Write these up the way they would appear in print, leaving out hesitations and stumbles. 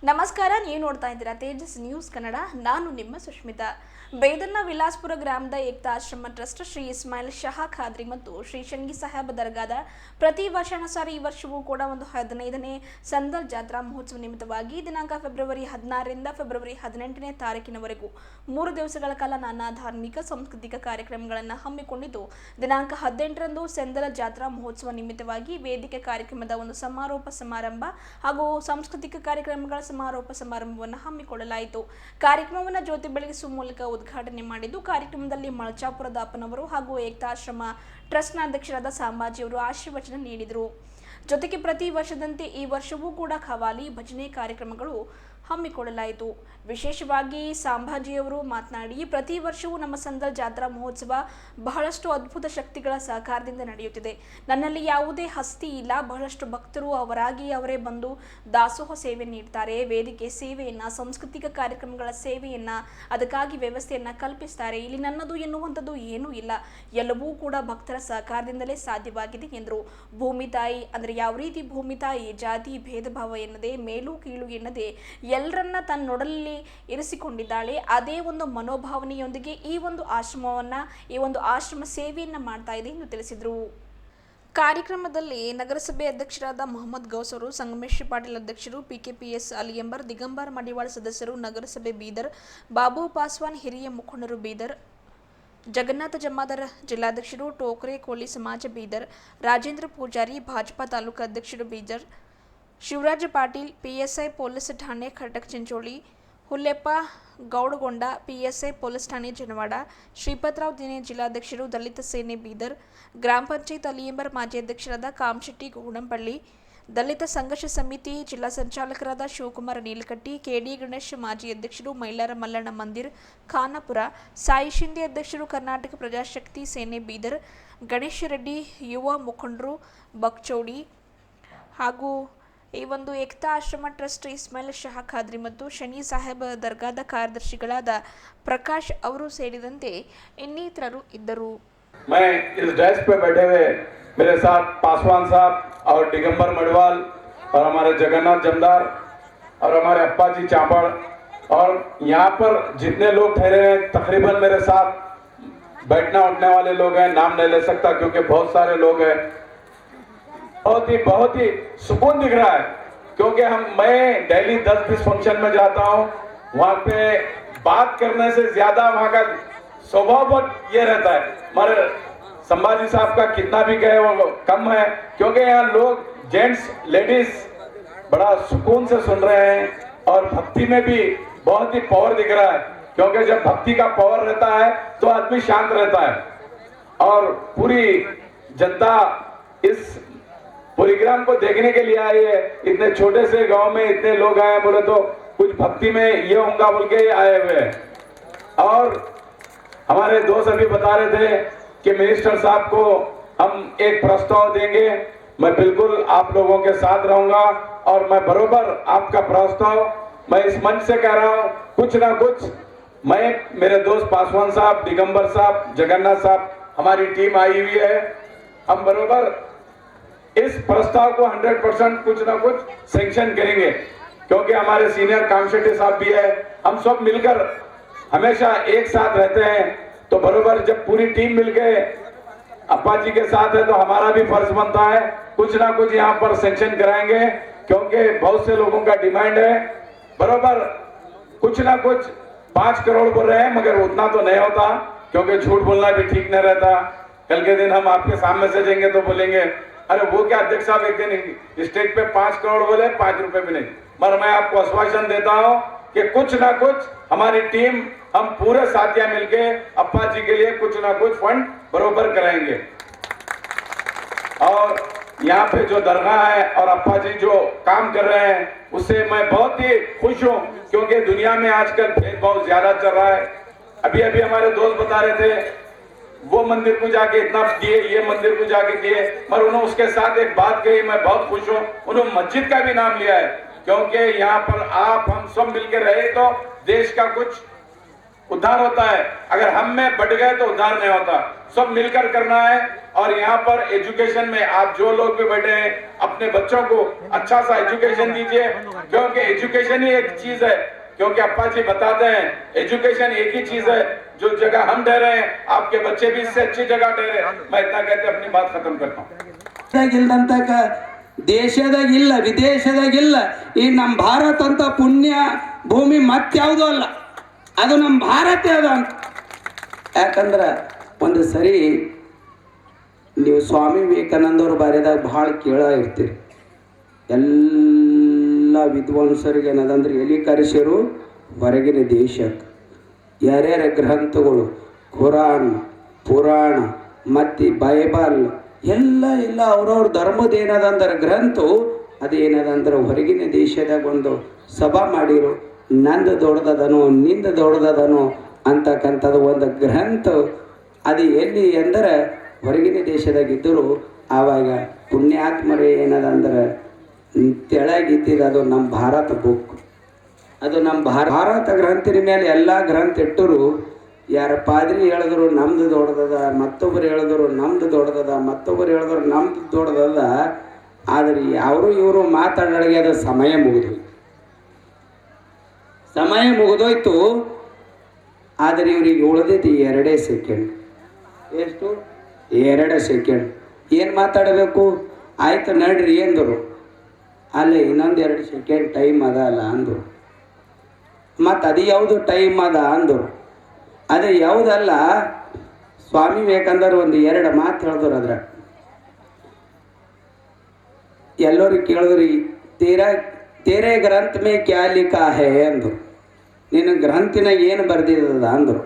ನಮಸ್ಕಾರ, ನೀವು ನೋಡ್ತಾ ಇದ್ದೀರಾ ತೇಜಸ್ ನ್ಯೂಸ್ ಕನ್ನಡ. ನಾನು ನಿಮ್ಮ ಸುಷ್ಮಿತಾ. ಬೇದರ್ನ ವಿಲಾಸ್ಪುರ ಗ್ರಾಮದ ಏಕ್ತಾ ಆಶ್ರಮ ಟ್ರಸ್ಟ್ ಶ್ರೀ ಇಸ್ಮಾಯಿಲ್ ಶಹಾ ಖಾದ್ರಿ ಮತ್ತು ಶ್ರೀ ಶಂಗಿ ಸಾಹೇಬ್ ದರ್ಗಾದ ಪ್ರತಿ ವರ್ಷಾನುಸಾರ ಈ ವರ್ಷವೂ ಕೂಡ ಒಂದು 15ನೇ ಸಂದಲ್ ಜಾತ್ರಾ ಮಹೋತ್ಸವ ನಿಮಿತ್ತವಾಗಿ ದಿನಾಂಕ ಫೆಬ್ರವರಿ 16ರಿಂದ ಫೆಬ್ರವರಿ 18ನೇ ತಾರೀಕಿನವರೆಗೂ 3 ದಿವಸಗಳ ಕಾಲ ನಾನಾ ಧಾರ್ಮಿಕ ಸಾಂಸ್ಕೃತಿಕ ಕಾರ್ಯಕ್ರಮಗಳನ್ನು ಹಮ್ಮಿಕೊಂಡಿದ್ದು, ದಿನಾಂಕ 18ರಂದು ಸಂದಲ ಜಾತ್ರಾ ಮಹೋತ್ಸವ ನಿಮಿತ್ತವಾಗಿ ವೇದಿಕೆ ಕಾರ್ಯಕ್ರಮದ ಒಂದು ಸಮಾರೋಪ ಸಮಾರಂಭ ಹಾಗೂ ಸಾಂಸ್ಕೃತಿಕ ಕಾರ್ಯಕ್ರಮಗಳ ಸಮಾರೋಪ ಸಮಾರಂಭವನ್ನು ಹಮ್ಮಿಕೊಳ್ಳಲಾಯಿತು. ಕಾರ್ಯಕ್ರಮವನ್ನು ಜ್ಯೋತಿ ಬೆಳಗಿಸುವ ಮೂಲಕ ಉದ್ಘಾಟನೆ ಮಾಡಿದ್ದು, ಕಾರ್ಯಕ್ರಮದಲ್ಲಿ ಮಳಚಾಪುರದ ಅಪ್ಪನವರು ಹಾಗೂ ಏಕ್ತಾಶ್ರಮ ಟ್ರಸ್ಟ್ನ ಅಧ್ಯಕ್ಷರಾದ ಸಾಂಬಾಜಿಯವರು ಆಶೀರ್ವಚನ ನೀಡಿದರು. ಜೊತೆಗೆ ಪ್ರತಿ ವರ್ಷದಂತೆ ಈ ವರ್ಷವೂ ಕೂಡ ಖವಾಲಿ ಭಜನೆ ಕಾರ್ಯಕ್ರಮಗಳು ಹಮ್ಮಿಕೊಳ್ಳಲಾಯಿತು. ವಿಶೇಷವಾಗಿ ಸಾಂಬಾಜಿಯವರು ಮಾತನಾಡಿ, ಪ್ರತಿ ವರ್ಷವೂ ನಮ್ಮ ಸಂದಲ್ ಜಾತ್ರಾ ಮಹೋತ್ಸವ ಬಹಳಷ್ಟು ಅದ್ಭುತ ಶಕ್ತಿಗಳ ಸಹಕಾರದಿಂದ ನಡೆಯುತ್ತಿದೆ. ನನ್ನಲ್ಲಿ ಯಾವುದೇ ಹಸ್ತಿ ಇಲ್ಲ. ಬಹಳಷ್ಟು ಭಕ್ತರು ಅವರಾಗಿ ಅವರೇ ಬಂದು ದಾಸೋಹ ಸೇವೆ ನೀಡ್ತಾರೆ. ವೇದಿಕೆ ಸೇವೆಯನ್ನ, ಸಾಂಸ್ಕೃತಿಕ ಕಾರ್ಯಕ್ರಮಗಳ ಸೇವೆಯನ್ನ, ಅದಕ್ಕಾಗಿ ವ್ಯವಸ್ಥೆಯನ್ನ ಕಲ್ಪಿಸ್ತಾರೆ. ಇಲ್ಲಿ ನನ್ನದು ಎನ್ನುವಂಥದ್ದು ಏನೂ ಇಲ್ಲ. ಎಲ್ಲವೂ ಕೂಡ ಭಕ್ತರ ಸಹಕಾರದಿಂದಲೇ ಸಾಧ್ಯವಾಗಿದೆ ಎಂದರು. ಭೂಮಿ ತಾಯಿ ಅಂದರೆ ಯಾವ ರೀತಿ ಭೂಮಿ ತಾಯಿ ಜಾತಿ ಭೇದ ಭಾವ ಎನ್ನದೆ, ಮೇಲು ಕೀಳು ಎನ್ನದೆ ಎಲ್ಲರನ್ನ ತನ್ನ ನೊಡಲಲ್ಲಿ ಇರಿಸಿಕೊಂಡಿದ್ದಾಳೆ. ಅದೇ ಒಂದು ಮನೋಭಾವನೆಯೊಂದಿಗೆ ಈ ಒಂದು ಆಶ್ರಮ ಸೇವೆಯನ್ನ ಮಾಡ್ತಾ ಇದೆ ಎಂದು ತಿಳಿಸಿದರು. ಕಾರ್ಯಕ್ರಮದಲ್ಲಿ ನಗರಸಭೆ ಅಧ್ಯಕ್ಷರಾದ ಮೊಹಮ್ಮದ್ ಗೌಸ್ ಅವರು, ಸಂಗಮೇಶ್ ಪಾಟೀಲ್ ಅಧ್ಯಕ್ಷರು, PKPS ಅಲಿಯಂಬರ್, ದಿಗಂಬರ್ ಮಡಿವಾಳ ಸದಸ್ಯರು, ನಗರಸಭೆ ಬೀದರ್, ಬಾಬು ಪಾಸ್ವಾನ್ ಹಿರಿಯ ಮುಖಂಡರು ಬೀದರ್, ಜಗನ್ನಾಥ ಜಮಾದಾರ್ ಜಿಲ್ಲಾಧ್ಯಕ್ಷರು, ಟೋಕ್ರೆ ಕೋಲಿ ಸಮಾಜ ಬೀದರ್, ರಾಜೇಂದ್ರ ಪೂಜಾರಿ ಭಾಜಪಾ ತಾಲೂಕು ಅಧ್ಯಕ್ಷರು ಬೀದರ್, ಶಿವರಾಜ ಪಾಟೀಲ್ PSI ಪೊಲೀಸ್ ಠಾಣೆ ಖಟಕ್ ಚಿಂಚೋಳಿ, ಹುಲ್ಲೆಪ್ಪ ಗೌಡಗೊಂಡ PSI ಪೊಲೀಸ್ ಠಾಣೆ ಜನವಾಡ, ಶ್ರೀಪತರಾವ್ ದಿನೇ ಜಿಲ್ಲಾಧ್ಯಕ್ಷರು ದಲಿತ ಸೇನೆ ಬೀದರ್, ಗ್ರಾಮ ಪಂಚಾಯತ್ ಅಲಿಯಂಬರ್ ಮಾಜಿ ಅಧ್ಯಕ್ಷರಾದ ಕಾಮಶೆಟ್ಟಿ ಗೋಡಂಪಳ್ಳಿ, ದಲಿತ ಸಂಘರ್ಷ ಸಮಿತಿ ಜಿಲ್ಲಾ ಸಂಚಾಲಕರಾದ ಶಿವಕುಮಾರ್ ನೀಲಕಟ್ಟಿ, KD ಗಣೇಶ್ ಮಾಜಿ ಅಧ್ಯಕ್ಷರು, ಮೈಲಾರ ಮಲ್ಲಣ್ಣ ಮಂದಿರ್ ಖಾನಾಪುರ, ಸಾಯಿ ಶಿಂದೆ ಅಧ್ಯಕ್ಷರು, ಕರ್ನಾಟಕ ಪ್ರಜಾಶಕ್ತಿ ಸೇನೆ ಬೀದರ್, ಗಣೇಶ್ ರೆಡ್ಡಿ ಯುವ ಮುಖಂಡರು ಬಕ್ಚೌಡಿ ಹಾಗೂ ಈ ಒಂದು ಏಕ್ತಾ ಆಶ್ರಮ ಟ್ರಸ್ಟ್ ಇಸ್ಮಾಯಿಲ್ ಶಹಾ ಖಾದ್ರಿ ಮತ್ತು ಶನಿ ಸಾಹೇಬ್ ದರ್ಗಾದ ಕಾರ್ಯದರ್ಶಿಗಳಾದ ಪ್ರಕಾಶ್ ಅವರು ಸೇರಿದಂತೆ ಇನ್ನಿತರರು ಇದ್ದರು. मैं इस डेस्क पे बैठे हुए मेरे साथ पासवान साहब और दिगंबर मडवाल और हमारे जगन्नाथ जमदार और हमारे अप्पा जी चापड़ और यहाँ पर जितने लोग ठहरे हैं तकरीबन मेरे साथ बैठना उठने वाले लोग हैं. नाम नहीं ले सकता क्योंकि बहुत सारे लोग हैं. बहुत ही सुकून दिख रहा है क्योंकि मैं डेली 10-20 फंक्शन में जाता हूँ. वहाँ पे बात करने से ज्यादा वहाँ का स्वभाव बहुत ये रहता है. हमारे संभाजी साहब का कितना भी कहे वो कम है क्योंकि यहाँ लोग जेंट्स लेडीज बड़ा सुकून से सुन रहे हैं और भक्ति में भी बहुत ही पावर दिख रहा है क्योंकि जब भक्ति का पावर रहता है तो आदमी शांत रहता है. और पूरी जनता इस प्रोग्राम को देखने के लिए आई है. इतने छोटे से गांव में इतने लोग आए बोले तो कुछ भक्ति में ये होगा बोल के आए हुए हैं. और हमारे दोस्त अभी बता रहे थे कि मिनिस्टर साहब को हम एक प्रस्ताव देंगे. मैं बिल्कुल आप लोगों के साथ रहूंगा और मैं बरोबर आपका प्रस्ताव मैं इस मंच से कह रहा हूं. कुछ ना कुछ मैं, मेरे दोस्त पासवान साहब, दिगंबर साहब, जगन्नाथ साहब, हमारी टीम आई हुई है. हम बरोबर इस प्रस्ताव को 100% कुछ ना कुछ सैंक्शन करेंगे क्योंकि हमारे सीनियर कामशेट्टी साहब भी है. हम सब मिलकर हमेशा एक साथ रहते हैं तो बरोबर जब पूरी टीम मिलके अप्पा जी के साथ है तो हमारा भी फर्ज बनता है कुछ ना कुछ यहाँ पर सैंक्शन कराएंगे क्योंकि बहुत से लोगों का डिमांड है. बरोबर कुछ ना कुछ 5 करोड़ बोल रहे हैं मगर उतना तो नहीं होता क्योंकि झूठ बोलना भी ठीक नहीं रहता. कल के दिन हम आपके सामने से जाएंगे तो बोलेंगे अरे वो क्या अध्यक्ष साहब एक दिन स्टेज पे 5 करोड़ बोले, 5 रुपए भी नहीं. मगर मैं आपको आश्वासन देता हूं कि कुछ ना कुछ हमारी टीम, हम पूरे साथिया मिलके अप्पा जी के लिए कुछ ना कुछ फंड बरोबर कराएंगे. और यहाँ पे जो दरगाह है और अप्पा जी जो काम कर रहे हैं उससे मैं बहुत ही खुश हूँ क्योंकि दुनिया में आजकल भेदभाव ज्यादा चल रहा है. अभी हमारे दोस्त बता रहे थे वो मंदिर को जाके इतना किए, ये मंदिर को जाके किए, पर उन्होंने उसके साथ एक बात कही, मैं बहुत खुश हूँ. उन्होंने मस्जिद का भी नाम लिया है क्योंकि यहाँ पर आप हम सब मिलकर रहे तो देश का कुछ उद्धार होता है। अगर हम में बट गए तो उद्धार नहीं होता। सब मिलकर करना है। और यहाँ पर एजुकेशन में आप जो लोग भी बैठे हैं अपने बच्चों को अच्छा सा एजुकेशन दीजिए, क्योंकि एजुकेशन ही एक चीज है। क्योंकि अप्पा जी बताते हैं एजुकेशन एक ही चीज है, जो जगह हम ठहरे हैं आपके बच्चे भी इससे अच्छी जगह ठहरे। मैं इतना कहते अपनी बात खत्म करता हूँ। ದೇಶದಾಗಿಲ್ಲ ವಿದೇಶದಾಗಿಲ್ಲ ಈ ನಮ್ಮ ಭಾರತ ಅಂತ ಪುಣ್ಯ ಭೂಮಿ ಮತ್ಯಾವುದೂ ಅಲ್ಲ, ಅದು ನಮ್ಮ ಭಾರತ ಅದ ಅಂತ. ಯಾಕಂದ್ರೆ ಒಂದು ಸರಿ ನೀವು ಸ್ವಾಮಿ ವಿವೇಕಾನಂದವ್ರು ಬರೆದಾಗ ಭಾಳ ಕೇಳ ಇರ್ತೀರಿ. ಎಲ್ಲ ವಿದ್ವಾಂಸರಿಗೆ ಏನದಂದ್ರೆ ಎಲ್ಲಿ ಕರೆಸಿರು ಹೊರಗಿನ ದೇಶಕ್ಕೆ ಯಾರ್ಯಾರ ಗ್ರಂಥಗಳು ಖುರಾನ್ ಪುರಾಣ ಮತ್ತು ಬೈಬಲ್ ಎಲ್ಲ ಅವ್ರವ್ರ ಧರ್ಮದ ಏನದಂದ್ರೆ ಗ್ರಂಥ ಅದು ಏನದಂದ್ರೆ ಹೊರಗಿನ ದೇಶದಾಗ ಒಂದು ಸಭಾ ಮಾಡಿರು. ನಂದು ದೊಡ್ಡದನೋ ನಿಂದು ದೊಡ್ಡದನೋ ಅಂತಕ್ಕಂಥದ್ದು ಒಂದು ಗ್ರಂಥ ಅದು ಎಲ್ಲಿ ಅಂದರೆ ಹೊರಗಿನ ದೇಶದಾಗಿದ್ದರು. ಆವಾಗ ಪುಣ್ಯಾತ್ಮರೇ ಏನದಂದ್ರೆ ತೆಳಗಿದ್ದಿದ್ದು ಅದು ನಮ್ಮ ಭಾರತ ಬುಕ್, ಅದು ನಮ್ಮ ಭಾರತ ಗ್ರಂಥಿನ ಮೇಲೆ ಎಲ್ಲ ಗ್ರಂಥ ಇಟ್ಟರು. ಯಾರ ಪಾದ್ರಿ ಹೇಳಿದ್ರು ನಮ್ದು ದೊಡ್ಡದದ, ಮತ್ತೊಬ್ಬರು ಹೇಳಿದ್ರು ನಮ್ದು ದೊಡ್ಡದದ, ಮತ್ತೊಬ್ಬರು ಹೇಳಿದ್ರು ನಮ್ದು ದೊಡ್ಡದದ. ಆದರೆ ಅವರು ಇವರು ಮಾತಾಡೋರಿಗೆ ಅದು ಸಮಯ ಮುಗಿದೋಯ್ತು. ಆದರೆ ಇವ್ರಿಗೆ ಉಳಿದೈತಿ 2 ಸೆಕೆಂಡ್. ಎಷ್ಟು? 2 ಸೆಕೆಂಡ್. ಏನು ಮಾತಾಡಬೇಕು? ಆಯ್ತು ನಡ್ರಿ ಅಂದರು. ಅಲ್ಲೇ ಇನ್ನೊಂದು 2 ಸೆಕೆಂಡ್ ಟೈಮ್ ಅದ ಅಲ್ಲ ಅಂದರು. ಮತ್ತು ಅದು ಯಾವುದು ಟೈಮ್ ಅದ ಅಂದರು. ಅದೇ ಯಾವುದಲ್ಲ, ಸ್ವಾಮಿ ವಿವೇಕಾನಂದರು ಒಂದು 2 ಮಾತು ಹೇಳಿದ್ರು. ಅದ್ರ ಎಲ್ಲರಿಗೆ ಕೇಳಿದ್ರಿ, ತೇರೆ ಗ್ರಂಥ ಮೇ ಕ್ಯಾ ಲಿಖಾ ಹೇ ಅಂದರು. ನಿನ್ನ ಗ್ರಂಥಿನಾಗ ಏನು ಬರ್ದಿದ್ದದ ಅಂದರು.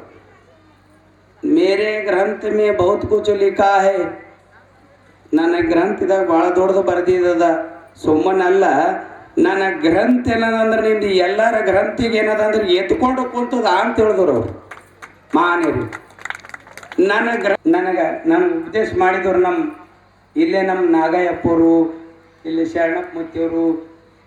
ಮೇರೆ ಗ್ರಂಥ ಮೇ ಬಹುತ್ ಕುಚ್ ಲಿಖಾ ಹೇ, ನನ್ನ ಗ್ರಂಥದಾಗ ಭಾಳ ದೊಡ್ಡದು ಬರ್ದಿದ್ದದ. ಸುಮ್ಮನಲ್ಲ, ನನ್ನ ಗ್ರಂಥ ಏನದಂದ್ರೆ ನಿಮ್ದು ಎಲ್ಲರ ಗ್ರಂಥಿಗೆ ಏನದಂದ್ರೆ ಎತ್ಕೊಂಡು ಕುಂತದ ಅಂತ ಹೇಳಿದ್ರು ಅವರು ಮಾನ್ಯರು. ನನಗೆ ಉಪದೇಶ ಮಾಡಿದವರು ಇಲ್ಲೇ ನಮ್ಮ ನಾಗಯ್ಯಪ್ಪವರು, ಇಲ್ಲಿ ಶರಣಪ್ಪ ಮುತ್ತಿಯವರು.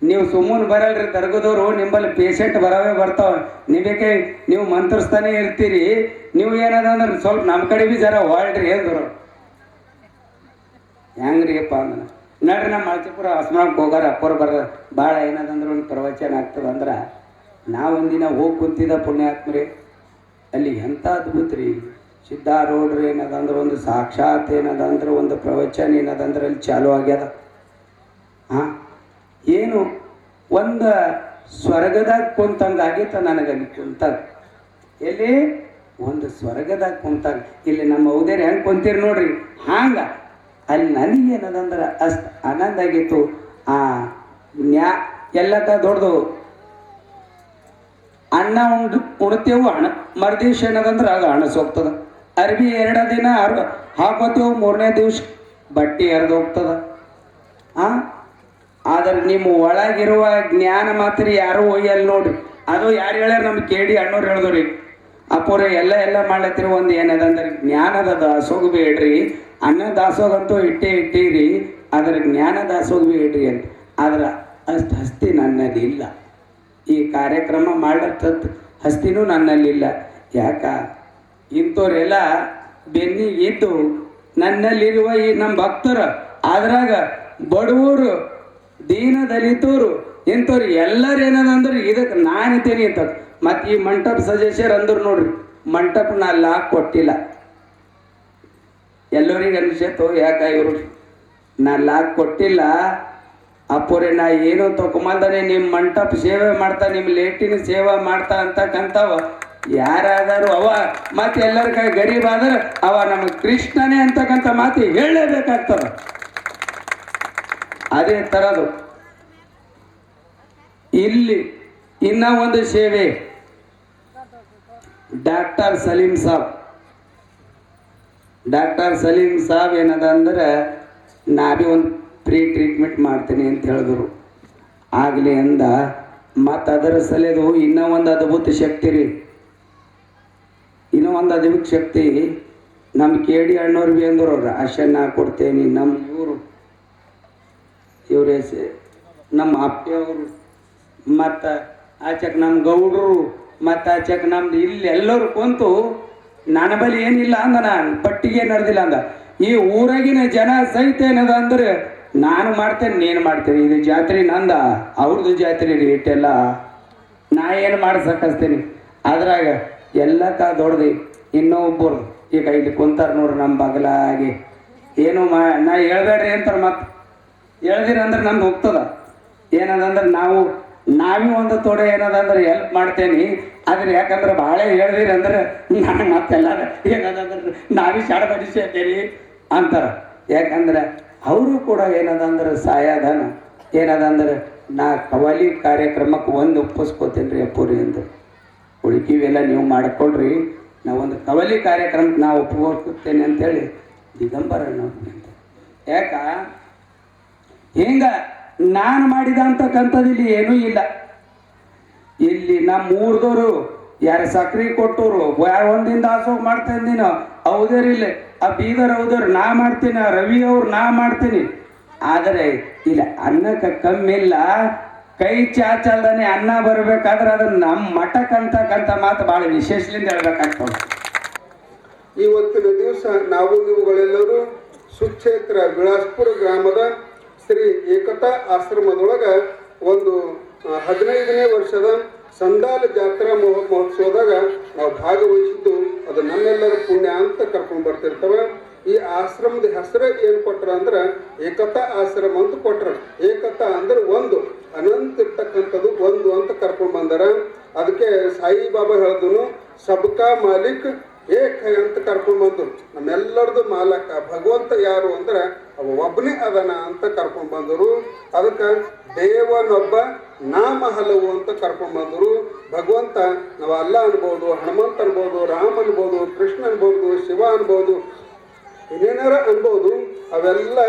ನೀವು ಸುಮ್ಮನೆ ಬರಲ್ರಿ ದರ್ಗದವರು, ನಿಮ್ಮಲ್ಲಿ ಪೇಷಂಟ್ ಬರ್ತಾವೆ. ನೀವೇಕೆ ನೀವು ಮಂತ್ರಿಸ್ತಾನೆ ಇರ್ತೀರಿ, ನೀವು ಏನದಂದ್ರೆ ಸ್ವಲ್ಪ ನಮ್ಮ ಕಡೆ ಬಿ ಜರ ಹೊಳ್ರಿ ಅಂದರು. ಹೆಂಗ್ರಿಯಪ್ಪ ಅಂದ್ರೆ ನಡ್ರಿ ನಮ್ಮ ಮಲ್ಚಿಪುರ ಹಸ್ಮಕ್ಕೆ ಹೋಗಾರ ಅಪ್ಪರು ಬರ ಭಾಳ ಏನದಂದ್ರೆ ಒಂದು ಪ್ರವಚನ ಆಗ್ತದಂದ್ರೆ ನಾವು ಒಂದಿನ ಹೋಗಿ ಕುಂತಿದ್ದ ಪುಣ್ಯಾತ್ಮರಿ ಅಲ್ಲಿ ಎಂಥ ಅದ್ಭುತ ರೀ. ಸಿದ್ಧಾರೂಢರು ಏನದಂದ್ರೆ ಒಂದು ಸಾಕ್ಷಾತ್ ಏನದಂದ್ರೆ ಒಂದು ಪ್ರವಚನ ಏನದಂದ್ರೆ ಅಲ್ಲಿ ಚಾಲು ಆಗ್ಯದ. ಹಾಂ, ಏನು ಒಂದು ಸ್ವರ್ಗದಾಗ ಕುಂತಂಗೆ ಆಗಿತ್ತು ನನಗಲ್ಲಿ ಕುಂತಾಗ. ಎಲ್ಲಿ ಒಂದು ಸ್ವರ್ಗದಾಗ ಕುಂತಾಗ. ಇಲ್ಲಿ ನಮ್ಮ ಹೌದೇರಿ ಹೆಂಗೆ ಕುಂತೀರಿ ನೋಡ್ರಿ ಹಂಗೆ ಅಲ್ಲಿ ನನಗೇನದಂದ್ರೆ ಅಷ್ಟು ಆನಂದ ಆಗಿತ್ತು. ಎಲ್ಲಕ್ಕ ದೊಡ್ಡದು ಅನ್ನ ಉಣ್ತೇವು, ಮರುದಿವ್ಸ ಏನದಂದ್ರೆ ಆಗ ಹಣಸೋಗ್ತದ. ಅರ್ಬಿ 2 ದಿನ ಹಾಕೋತೇವು, 3ನೇ ದಿವ್ಸ ಬಟ್ಟೆ ಹರಿದು ಹೋಗ್ತದ. ಆದ್ರೆ ನಿಮ್ಮ ಒಳಗಿರುವ ಜ್ಞಾನ ಮಾತ್ರ ಯಾರು ಒಯ್ಯಲ್ಲ ನೋಡ್ರಿ. ಅದು ಯಾರು ಹೇಳ್ಯಾರ? ನಮ್ಗೆ ಕೇಳಿ ಅಣ್ಣವ್ರು ಹೇಳಿದ್ರಿ, ಅಪ್ಪೋರೆ ಎಲ್ಲ ಮಾಡ್ಲತ್ತಿರಿ ಒಂದು ಏನದಂದ್ರೆ ಜ್ಞಾನದ ದಾಸೋಗ ಬೇಡ್ರಿ. ಅನ್ನ ದಾಸೋಗಂತೂ ಇಟ್ಟೀರಿ, ಆದ್ರೆ ಜ್ಞಾನ ದಾಸೋಗ ಬೇಡ್ರಿ ಅಂತ. ಆದ್ರೆ ಅಷ್ಟು ಹಸ್ತಿ ನನ್ನಲ್ಲಿ ಇಲ್ಲ. ಈ ಕಾರ್ಯಕ್ರಮ ಮಾಡತ್ತದ್ದು ಹಸ್ತಿನೂ ನನ್ನಲ್ಲಿಲ್ಲ. ಯಾಕ ಇಂಥವ್ರೆಲ್ಲ ಬೆನ್ನಿಗಿದ್ದು ನನ್ನಲ್ಲಿರುವ ಈ ನಮ್ಮ ಭಕ್ತರು, ಅದ್ರಾಗ ಬಡವರು ದೀನ ದಲಿತರು ಇಂಥವ್ರು ಎಲ್ಲರೂ ಏನದಂದ್ರೆ ಇದಕ್ಕೆ ನಾನಿದ್ದೇನೆ ಅಂತ. ಮತ್ತು ಈ ಮಂಟಪ ಸದಸ್ಯರು ಅಂದ್ರು ನೋಡ್ರಿ, ಮಂಟಪ ನಾ ಲಾಕ್ ಕೊಟ್ಟಿಲ್ಲ. ಎಲ್ಲರಿಗೆ ಅನಿಸತ್ತು ಯಾಕ ಇವರು ನಾ ಲಾಕ್ ಕೊಟ್ಟಿಲ್ಲ. ಅಪ್ಪೋರೆ ನಾ ಏನು ತಗೊಂಬಂದಾನೆ ನಿಮ್ಮ ಮಂಟಪ ಸೇವೆ ಮಾಡ್ತಾ, ನಿಮ್ಮ ಲೇಟಿನ ಸೇವೆ ಮಾಡ್ತಾ ಅಂತಕ್ಕಂಥವ ಯಾರಾದರೂ ಅವ ಮತ್ತು ಎಲ್ಲರ ಕೈ ಗರೀಬ್ ಆದ್ರೆ ಅವ ನಮ್ಮ ಕೃಷ್ಣನೇ ಅಂತಕ್ಕಂಥ ಮಾತು ಹೇಳಲೇಬೇಕಾಗ್ತದ. ಅದೇ ಥರದು ಇಲ್ಲಿ ಇನ್ನ ಒಂದು ಸೇವೆ. ಡಾಕ್ಟರ್ ಸಲೀಂ ಸಾಬ್ ಏನದ ಅಂದ್ರೆ ನಾ ಭೀ ಒಂದು ಫ್ರೀ ಟ್ರೀಟ್ಮೆಂಟ್ ಮಾಡ್ತೀನಿ ಅಂತ ಹೇಳಿದ್ರು. ಆಗಲಿ ಅಂದ. ಮತ್ತು ಅದರ ಸಲೆದು ಇನ್ನೂ ಒಂದು ಅದ್ಭುತ ಶಕ್ತಿ ರೀ, ಇನ್ನೂ ಒಂದು ಅದ್ಭುತ ಶಕ್ತಿ. ನಮ್ಮ ಕೇಡಿ ಅಣ್ಣವ್ರು ಭೀ ಅಂದರು, ರಾಶನ್ ಕೊಡ್ತೇನೆ. ನಮ್ಮ ಇವ್ರ ನಮ್ಮ ಅಪ್ಪೆಯವರು ಮತ್ತು ಆಚೆಗೆ ನಮ್ಮ ಗೌಡರು ಮತ್ತು ಆಚೆಕ್ ನಮ್ದು ಇಲ್ಲಿ ಎಲ್ಲರೂ ಕುಂತು ನನ್ನ ಬಳಿ ಏನಿಲ್ಲ ಅಂದ ನಾನು ಪಟ್ಟಿಗೆ ನಡೆದಿಲ್ಲ ಅಂದ. ಈ ಊರಾಗಿನ ಜನ ಸಹಿತ ಏನದ ಅಂದ್ರೆ ನಾನು ಮಾಡ್ತೇನೆ ನೀನು ಮಾಡ್ತೇನೆ, ಇದು ಜಾತ್ರೆ ನಂದ ಅವ್ರದ್ದು ಜಾತ್ರೆ ರೇಟೆಲ್ಲ ನಾ ಏನು ಮಾಡ್ಸಕ್ಕಿಸ್ತೀನಿ. ಅದ್ರಾಗ ಎಲ್ಲ ದೊಡ್ದು ಇನ್ನೊಬ್ಬರು ಈಗ ಇಲ್ಲಿ ಕುಂತಾರ ನೋಡ್ರಿ ನಮ್ಮ ಬಗಲಾಗಿ ಏನು ನಾ ಹೇಳ್ಬೇಡ್ರಿ ಅಂತಾರೆ. ಮತ್ತೆ ಹೇಳ್ದಿರಂದ್ರೆ ನಮ್ದು ಹೋಗ್ತದ. ಏನದಂದ್ರೆ ನಾವೇ ಒಂದು ತೊಡೆ ಏನದಂದ್ರೆ ಹೆಲ್ಪ್ ಮಾಡ್ತೇನೆ. ಆದ್ರೆ ಯಾಕಂದ್ರೆ ಭಾಳ ಹೇಳ್ದಿರಿ ಅಂದ್ರೆ ನಾನು ಮತ್ತೆಲ್ಲ ಏನದಂದ್ರೆ ನಾವೇ ಶಾಡ ಬಡಿಸ್ತೇನೆ ಅಂತಾರೆ. ಯಾಕಂದ್ರೆ ಅವರು ಕೂಡ ಏನದಂದ್ರೆ ಸಾಯದಾನ ಏನದಂದ್ರೆ ನಾ ಕವಾಲಿ ಕಾರ್ಯಕ್ರಮಕ್ಕೆ ಒಂದು ಒಪ್ಪಿಸ್ಕೋತೇನೆ ರೀ ಅಪ್ಪೂರಿ ಅಂದರು. ಉಳ್ಕಿವೆಲ್ಲ ನೀವು ಮಾಡ್ಕೊಳ್ರಿ, ನಾವೊಂದು ಕವಲಿ ಕಾರ್ಯಕ್ರಮಕ್ಕೆ ನಾವು ಒಪ್ಪಿಕೊಳ್ತೇನೆ ಅಂತೇಳಿ ದಿಗಂಬರ ಅಂತ. ಯಾಕ ಹಿಂಗ ನಾನು ಮಾಡಿದ ಅಂತಕ್ಕಂಥದ್ದು ಇಲ್ಲಿ ಏನೂ ಇಲ್ಲ. ಇಲ್ಲಿ ನಮ್ಮ ಊರ್ದವರು ಯಾರು ಸಕ್ರೆ ಕೊಟ್ಟವರು ಒಂದಿಂದ ಆಸೋಗ ಮಾಡ್ತಾ ಇದ್ದೀನೋ ಹೌದೇರಿಲ್ಲ, ಆ ಬೀದರ್ ಹೌದವ್ರು ನಾ ಮಾಡ್ತೀನಿ, ಆ ರವಿ ಅವ್ರು ನಾ ಮಾಡ್ತೀನಿ. ಆದರೆ ಇಲ್ಲ ಅನ್ನಕ್ಕೆ ಕಮ್ಮಿಲ್ಲ, ಕೈ ಚಾಚಲ್ದಾನೆ ಅನ್ನ ಬರಬೇಕಾದ್ರೆ ಅದನ್ನ ನಮ್ಮ ಮಠಕ್ಕೆ ಅಂತಕ್ಕಂಥ ಮಾತು ಭಾಳ ವಿಶೇಷದಿಂದ ಹೇಳ್ಬೇಕಾಗ್ತದೆ. ಇವತ್ತಿನ ದಿವಸ ನಾವು ನೀವುಗಳೆಲ್ಲರೂ ಸುಕ್ಷೇತ್ರ ಬಿಳಾಸ್ಪುರ ಗ್ರಾಮದ ಶ್ರೀ ಏಕತಾ ಆಶ್ರಮದೊಳಗೆ ಒಂದು 15ನೇ ವರ್ಷದ ಸಂದಾಲ ಜಾತ್ರಾ ಮಹೋತ್ಸವದಾಗ ನಾವು ಭಾಗವಹಿಸಿದ್ದು ಅದು ನಮ್ಮೆಲ್ಲರ ಪುಣ್ಯ ಅಂತ ಕರ್ಕೊಂಡು ಬರ್ತಿರ್ತವೆ. ಈ ಆಶ್ರಮದ ಹೆಸರು ಏನು ಕೊಟ್ರ ಅಂದ್ರೆ ಏಕತಾ ಆಶ್ರಮ ಅಂತ ಕೊಟ್ರ. ಏಕತಾ ಅಂದ್ರೆ ಒಂದು, ಅನಂತ ಇರ್ತಕ್ಕಂಥದ್ದು ಒಂದು ಅಂತ ಕರ್ಕೊಂಡು ಬಂದಾರ. ಅದಕ್ಕೆ ಸಾಯಿಬಾಬಾ ಹೇಳಿದನು ಸಬ್ಕಾ ಮಾಲಿಕ್ ಏಕ ಅಂತ ಕರ್ಕೊಂಡು ಬಂದರು. ನಮ್ಮೆಲ್ಲರದು ಮಾಲಕ ಭಗವಂತ ಯಾರು ಅಂದ್ರೆ ಅವ ಒಬ್ಬನೇ ಅದನ ಅಂತ ಕರ್ಕೊಂಡು ಬಂದರು. ಅದಕ್ಕೆ ದೇವನೊಬ್ಬ ನಾಮ ಹಲವು ಅಂತ ಕರ್ಕೊಂಡು ಬಂದರು. ಭಗವಂತ ನಾವು ಅಲ್ಲ ಅನ್ಬೋದು, ಹನುಮಂತ ಅನ್ಬೋದು, ರಾಮ ಅನ್ಬೋದು, ಕೃಷ್ಣ ಅನ್ಬೋದು, ಶಿವ ಅನ್ಬೋದು, ಏನೇನಾರ ಅನ್ಬೋದು. ಅವೆಲ್ಲ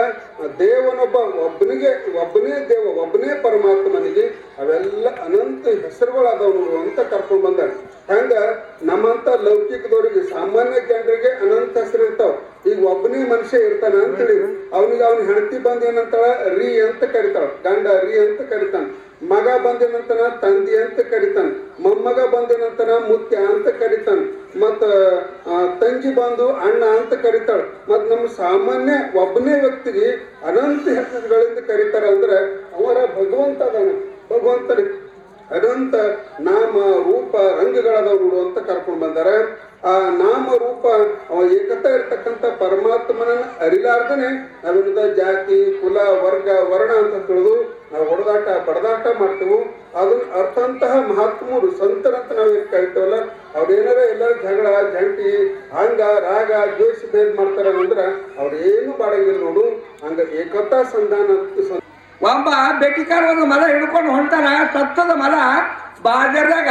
ದೇವನೊಬ್ಬ ಒಬ್ಬನೇ ದೇವ, ಒಬ್ಬನೇ ಪರಮಾತ್ಮನಿಗೆ ಅವೆಲ್ಲ ಅನಂತ ಹೆಸರುಗಳು ಅದಾವು ಅಂತ ಕರ್ಕೊಂಡು ಬಂದ. ಹಂಗ ನಮ್ಮಂತ ಲೌಕಿಕದವ್ರಿಗೆ ಸಾಮಾನ್ಯ ಜನರಿಗೆ ಅನಂತ ಹೆಸರು ಇರ್ತಾವ. ಈಗ ಒಬ್ಬನೇ ಮನುಷ್ಯ ಇರ್ತಾನ ಅಂತೇಳಿ ಅವನಿಗೆ ಅವನ ಹೆಂಡತಿ ಬಂದೇನಂತಾಳ ರೀ ಅಂತ ಕರಿತಾಳ, ಗಂಡ ರೀ ಅಂತ ಕರಿತಾನ. ಮಗ ಬಂದೇನಂತನ ತಂದಿ ಅಂತ ಕರಿತಾನ, ಮೊಮ್ಮಗ ಬಂದೇನಂತನ ಮುತ್ಯ ಅಂತ ಕರಿತಾನ, ಮತ್ತ ತಂಗಿ ಬಂದು ಅಣ್ಣ ಅಂತ ಕರಿತಾಳ. ಮತ್ ನಮ್ಮ ಸಾಮಾನ್ಯ ಒಬ್ಬನೇ ವ್ಯಕ್ತಿಗೆ ಅನಂತ ಹೆಸರುಗಳಿಂದ ಕರೀತಾರ ಅಂದ್ರೆ ಅವರ ಭಗವಂತ ಅದಾನ. ಭಗವಂತನಿಗೆ ಅನಂತ ನಾಮ ರೂಪ ರಂಗಗಳದವರು ಅಂತ ಕರ್ಕೊಂಡು ಬಂದಾರ. ಆ ನಾಮ ರೂಪ ಅವ ಏಕತಾ ಇರ್ತಕ್ಕಂಥ ಪರಮಾತ್ಮನನ್ನ ಅರಿಲಾರ್ದನೆ ನಾವಿರದ ಜಾತಿ ಕುಲ ವರ್ಗ ವರ್ಣ ಅಂತ ತಿಳಿದು ನಾವು ಹೊಡೆದಾಟ ಬಡದಾಟ ಮಾಡ್ತೇವೆ. ಅದನ್ನ ಅರ್ಥಂತಹ ಮಹಾತ್ಮರು ಸಂತರಂತ ನಾವು ಕರಿತೇವಲ್ಲ, ಅವ್ರೇನಾರ ಎಲ್ಲರೂ ಜಗಳ ಜಂಟಿ ಹಂಗ ರಾಗ ದ್ವೇಷ ಭೇದ ಮಾಡ್ತಾರ ಅಂದ್ರೆ ಅವ್ರೇನು ಬಾಡಂಗಿಲ್ಲ ನೋಡು. ಹಂಗ ಏಕತಾ ಸಂಧಾನ ಒಬ್ಬ ಬೆಟ್ಟಿಕಾರ ಒಂದು ಮಲ ಹಿಡ್ಕೊಂಡು ಹೊಂಟಾನ, ಸತ್ತದ ಮಲ ಬಾಜರ್ದಾಗ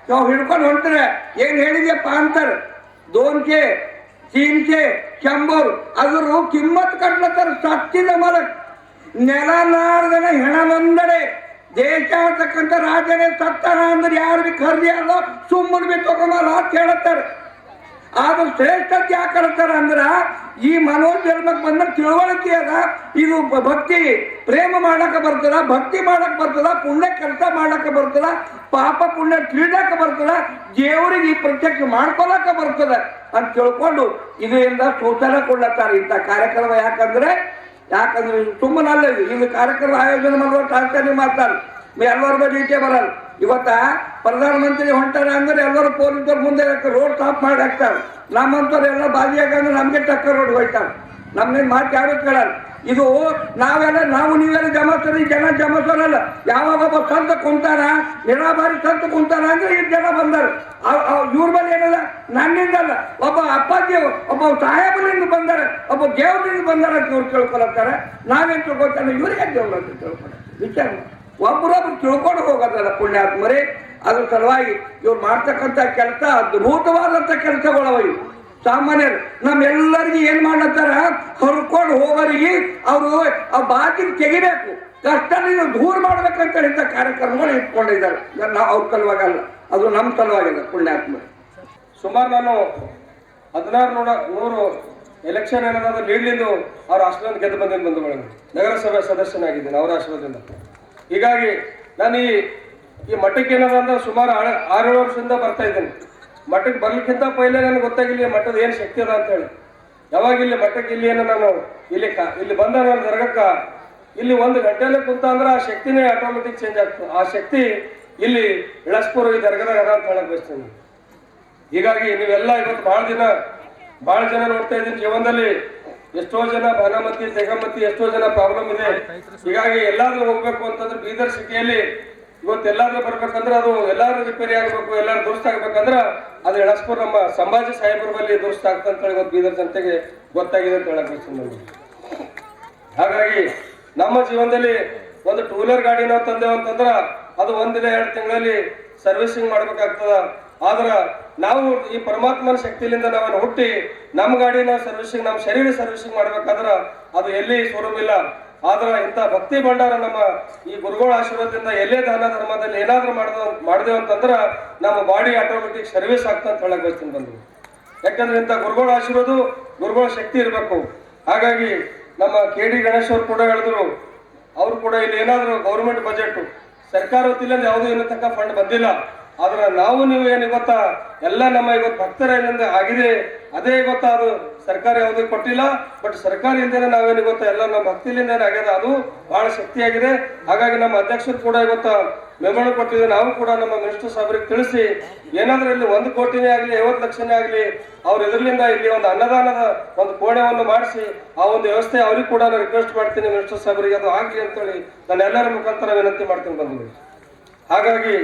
ನಾವು ಹಿಡ್ಕೊಂಡು ಹೊಂಟ್ರೆ ಏನ್ ಹೇಳಿದ್ಯಪ್ಪ ಅಂತಾರೆ. 2K 3K 100 ಅದ್ರ ಕಿಮ್ಮತ್ ಕಟ್ಲತ್ತಾರ. ಸತ್ತಿದ ಮಲ ನೆಲನಾರ್ದನ ಹೆಣ ಬಂದಡೆ ದೇಶ ಅಂತಕ್ಕಂಥ ರಾಜನೇ ಸತ್ತಾನ ಅಂದ್ರೆ ಯಾರು ಬಿ ಖರೀದಿ ಅಲ್ಲೋ ಸುಮ್ಮನೆ ಬಿ ತಗೊಂಬಲ್ಲ ಅಂತ ಹೇಳತ್ತಾರೆ. ಆದ್ರೂ ಶ್ರೇಷ್ಠತೆ ಯಾಕೆ ಹೇಳ್ತಾರ ಅಂದ್ರ ಈ ಮನೋಜನ್ಮಕ್ಕೆ ಬಂದ ತಿಳುವಳಿಕೆ ಅದ. ಇದು ಭಕ್ತಿ ಪ್ರೇಮ ಮಾಡಕ್ಕೆ ಬರ್ತದ, ಭಕ್ತಿ ಮಾಡಕ್ ಬರ್ತದ, ಪುಣ್ಯ ಕೆಲಸ ಮಾಡಕ್ಕೆ ಬರ್ತದ, ಪಾಪ ಪುಣ್ಯ ತಿಳಿಯಕ್ಕೆ ಬರ್ತದ, ದೇವರಿಗೆ ಈ ಪ್ರತ್ಯಕ್ಷ ಮಾಡ್ಕೊಳಕ ಬರ್ತದ ಅಂತ ತಿಳ್ಕೊಂಡು ಇದರಿಂದ ಸೂಚನೆ ಕೊಡ್ಲತ್ತಾರ ಇಂಥ ಕಾರ್ಯಕ್ರಮ. ಯಾಕಂದ್ರೆ ಸುಮ್ಮನಲ್ಲ ಇದು ಕಾರ್ಯಕ್ರಮ ಆಯೋಜನೆ ಮಾಡುವ ಕಾರ್ಯಕ್ರಮ ಮಾಡ್ತಾರೆ. ಎಲ್ಲರ ಬಗ್ಗೆ ಈಚೆ ಬರಲ್ಲ. ಇವತ್ತ ಪ್ರಧಾನಮಂತ್ರಿ ಹೊಂಟಾರ ಅಂದ್ರೆ ಎಲ್ಲರೂ ಪೊಲೀಸರು ಮುಂದೆ ರೋಡ್ ಸ್ಟಾಪ್ ಮಾಡಿ ಹಾಕ್ತಾರೆ. ನಮ್ಮಂತವ್ರು ಎಲ್ಲ ಬಾಜಿಯಾಗಂದ್ರೆ ನಮ್ಗೆ ಟಕ್ಕರ್ ರೋಡ್ ಹೋಯ್ತಾರೆ. ನಮ್ಗೆ ಮಾತು ಯಾರು ಕೇಳಲ್ಲ. ಇದು ನಾವು ನೀವೆಲ್ಲ ಜಮಾಸರಿ ಜನ ಜಮಾಸರಲ್ಲ. ಯಾವಾಗ ಒಬ್ಬ ಸಂತ ಕುಂತಾನ, ನಿರಾಭಾರಿ ಸಂತ ಕುಂತಾನ ಅಂದ್ರೆ ಈ ಜನ ಬಂದಾರ. ಇವ್ರ ಮೇಲೆ ಏನಲ್ಲ ನನ್ನಿಂದಲ್ಲ, ಒಬ್ಬ ಅಪ್ಪಾಜಿ ಒಬ್ಬ ಸಾಹೇಬರಿಂದ ಬಂದಾರ, ಒಬ್ಬ ದೇವ್ರಿಂದ ಬಂದಾರ ಅಂತ ಇವ್ರು ತಿಳ್ಕೊಳತ್ತಾರೆ. ನಾವೇನು ತಿಳ್ಕೊತಾನೆ ಇವ್ರಿಗೆ ದೇವ್ರ ಅಂತ ತಿಳ್ಕೊಳ ವಿಚಾರ ಒಬ್ಬರೊಬ್ರು ತಿಳ್ಕೊಂಡು ಹೋಗೋದಲ್ಲ ಪುಣ್ಯಾತ್ಮರೇ. ಅದ್ರ ಸಲುವಾಗಿ ಇವ್ರು ಮಾಡ್ತಕ್ಕಂಥ ಕೆಲಸ ಅದ್ಭುತವಾದಂಥ ಕೆಲಸಗಳವ ಇವು. ಸಾಮಾನ್ಯರು ನಮ್ಮೆಲ್ಲರಿಗೂ ಏನ್ ಮಾಡ್ಲತ್ತಾರ, ಹೊರ್ಕೊಂಡು ಹೋಗೋರಿಗೆ ಅವರು ಆ ಬಾಗಿಲು ತೆಗಿಬೇಕು, ಕಷ್ಟದಿಂದ ದೂರ ಮಾಡ್ಬೇಕಂತ ಇಂಥ ಕಾರ್ಯಕ್ರಮಗಳು ಇಟ್ಕೊಂಡಿದ್ದಾರೆ. ಅವ್ರ ಸಲುವಾಗಲ್ಲ, ಅದು ನಮ್ಮ ಸಲುವಾಗಿದೆ ಪುಣ್ಯಾತ್ಮರು. ಸುಮಾರು ನಾನು 1600 ಎಲೆಕ್ಷನ್ ಏನಾದ್ರು ನೀಡ್ಲಿದ್ದು ಅವ್ರ ಆಶ್ರಮದಿಂದ ಗೆದ್ದು ಬಂದೇನು ಬಂಧುಗಳನ್ನು ನಗರಸಭೆ ಸದಸ್ಯನಾಗಿದ್ದೇನೆ ಅವರ ಆಶ್ರಮದಿಂದ. ಹೀಗಾಗಿ ನಾನು ಈ ಮಠಕ್ಕೆ ಏನದ ಅಂದ್ರೆ ಸುಮಾರು 6-7 ವರ್ಷದಿಂದ ಬರ್ತಾ ಇದ್ದೀನಿ. ಮಠಕ್ಕೆ ಬರ್ಲಿಕ್ಕಿಂತ ಪೈಲೆ ನನಗೆ ಗೊತ್ತಾಗಿಲ್ಲ ಈ ಮಠದ ಏನು ಶಕ್ತಿ ಅದ ಅಂತೇಳಿ. ಯಾವಾಗ ಇಲ್ಲಿ ಮಠಕ್ಕೆ ಇಲ್ಲಿ ಏನು ನಾನು ಇಲ್ಲಿ ಬಂದ ನಾನು ದರ್ಗಕ್ಕ ಇಲ್ಲಿ 1 ಗಂಟೆಲೆ ಕುಂತ ಅಂದ್ರೆ ಆ ಶಕ್ತಿನೇ ಆಟೋಮೆಟಿಕ್ ಚೇಂಜ್ ಆಗ್ತದೆ. ಆ ಶಕ್ತಿ ಇಲ್ಲಿ ವಿಳಾಸ್ಪುರ ಈ ದರ್ಗದಾಗ ಅದ ಅಂತ ಹೇಳಕ್ ಬಯಸ್ತೀನಿ. ಹೀಗಾಗಿ ನೀವೆಲ್ಲ ಇವತ್ತು ಭಾಳ ಜನ ನೋಡ್ತಾ ಇದ್ದೀನಿ ಜೀವನದಲ್ಲಿ. ಎಷ್ಟೋ ಜನ ಬಾನಮತಿ ತೆಗಮತಿ ಎಷ್ಟೋ ಜನ ಪ್ರಾಬ್ಲಮ್ ಇದೆ. ಹೀಗಾಗಿ ಎಲ್ಲಾದ್ರೂ ಹೋಗ್ಬೇಕು ಅಂತಂದ್ರೆ ಬೀದರ್ ಸಿಟಿಯಲ್ಲಿ ಇವತ್ತು ಎಲ್ಲಾದ್ರೂ ಬರ್ಬೇಕಂದ್ರೆ ಅದು ಎಲ್ಲಾರು ರಿಪೇರಿ ಆಗ್ಬೇಕು, ಎಲ್ಲಾರು ದುರಸ್ತ ಆಗ್ಬೇಕಂದ್ರ ಅದು ವಿಳಾಸ್ಪುರ ನಮ್ಮ ಸಂಭಾಜಿ ಸಾಹೇಬ್ರ ಬಳಿ ದುರಸ್ತ ಆಗ್ತಂತ ಹೇಳಿ ಇವತ್ತು ಬೀದರ್ ಜನತೆಗೆ ಗೊತ್ತಾಗಿದೆ ಅಂತ ಹೇಳಕ್ ಬಯಸ್ತೀನಿ. ಹಾಗಾಗಿ ನಮ್ಮ ಜೀವನದಲ್ಲಿ ಒಂದು 2 ವೀಲರ್ ಗಾಡಿ ನಾವು ತಂದೇವು ಅಂತಂದ್ರ ಅದು 1-2 ತಿಂಗಳಲ್ಲಿ ಸರ್ವಿಸಿಂಗ್ ಮಾಡ್ಬೇಕಾಗ್ತದ. ಆದ್ರ ನಾವು ಈ ಪರಮಾತ್ಮನ ಶಕ್ತಿಯಿಂದ ನಾವೇನು ಹುಟ್ಟಿ ನಮ್ಮ ಗಾಡಿ ನಾವು ಸರ್ವಿಸಿಂಗ್, ನಮ್ಮ ಶರೀರ ಸರ್ವಿಸಿಂಗ್ ಮಾಡ್ಬೇಕಾದ್ರ ಅದು ಎಲ್ಲಿ ಶೋರೂಮ್ ಆದ್ರ ಇಂಥ ಭಕ್ತಿ ಭಂಡಾರ ನಮ್ಮ ಈ ಗುರುಗಳ ಆಶೀರ್ವಾದದಿಂದ ಎಲ್ಲೇ ದಾನ ಧರ್ಮದಲ್ಲಿ ಏನಾದ್ರೂ ಮಾಡಿದೆವು ಅಂತಂದ್ರ ನಮ್ಮ ಬಾಡಿ ಆಟೋಮೆಟಿಕ್ ಸರ್ವಿಸ್ ಆಗ್ತಂತ ಹೇಳಕ್ ಬಯಸ್ತೀನಿ ಬಂದು. ಯಾಕಂದ್ರೆ ಇಂಥ ಗುರುಗಳ ಆಶೀರ್ವಾದ ಗುರುಗಳ ಶಕ್ತಿ ಇರಬೇಕು. ಹಾಗಾಗಿ ನಮ್ಮ KD ಗಣೇಶ್ ಅವ್ರು ಕೂಡ ಹೇಳಿದ್ರು, ಅವ್ರು ಕೂಡ ಇಲ್ಲಿ ಏನಾದ್ರು ಗೌರ್ಮೆಂಟ್ ಬಜೆಟ್ ಸರ್ಕಾರ ವತಿಯಿಂದ ಯಾವುದೂ ಇನ್ನೂ ತನಕ ಫಂಡ್ ಬಂದಿಲ್ಲ. ಆದ್ರೆ ನಾವು ನೀವು ಏನು ಇವತ್ತ ಎಲ್ಲ ನಮ್ಮ ಇವತ್ತು ಭಕ್ತರ ಏನಿಂದ ಆಗಿದೆ ಅದೇ ಇವತ್ತ ಅದು ಸರ್ಕಾರ ಯಾವುದೂ ಕೊಟ್ಟಿಲ್ಲ. ಬಟ್ ಸರ್ಕಾರ ಇಲ್ದೇನೆ ನಾವೇನು ಇವತ್ತ ಎಲ್ಲ ನಮ್ಮ ಭಕ್ತಿಲಿಂದ ಆಗ್ಯದ, ಅದು ಬಹಳ ಶಕ್ತಿಯಾಗಿದೆ. ಹಾಗಾಗಿ ನಮ್ಮ ಅಧ್ಯಕ್ಷರು ಕೂಡ ಇವತ್ತ ಮೆಮೊರಿ ಕೊಟ್ಟಿದೆ. ನಾವು ಕೂಡ ನಮ್ಮ ಮಿನಿಸ್ಟರ್ ಸಾಹೇಬ್ರಿಗೆ ತಿಳಿಸಿ ಏನಾದ್ರೂ ಇಲ್ಲಿ 1 ಕೋಟಿನೇ ಆಗಲಿ 50 ಲಕ್ಷನೇ ಆಗಲಿ ಅವ್ರ ಎದುರ್ಲಿಂದ ಇಲ್ಲಿ ಒಂದು ಅನ್ನದಾನದ ಒಂದು ಕೋಣೆಯನ್ನು ಮಾಡಿಸಿ ಆ ಒಂದು ವ್ಯವಸ್ಥೆ ಅವ್ರಿಗೆ ಕೂಡ ನಾನು ರಿಕ್ವೆಸ್ಟ್ ಮಾಡ್ತೀನಿ ಮಿನಿಸ್ಟರ್ ಸಾಹೇಬ್ರಿಗೆ ಅದು ಆಗಲಿ ಅಂತೇಳಿ ನಾನು ಎಲ್ಲರ ಮುಖಾಂತರ ವಿನಂತಿ ಮಾಡ್ತೀನಿ ಬಂದಿದ್ದೀನಿ. ಹಾಗಾಗಿ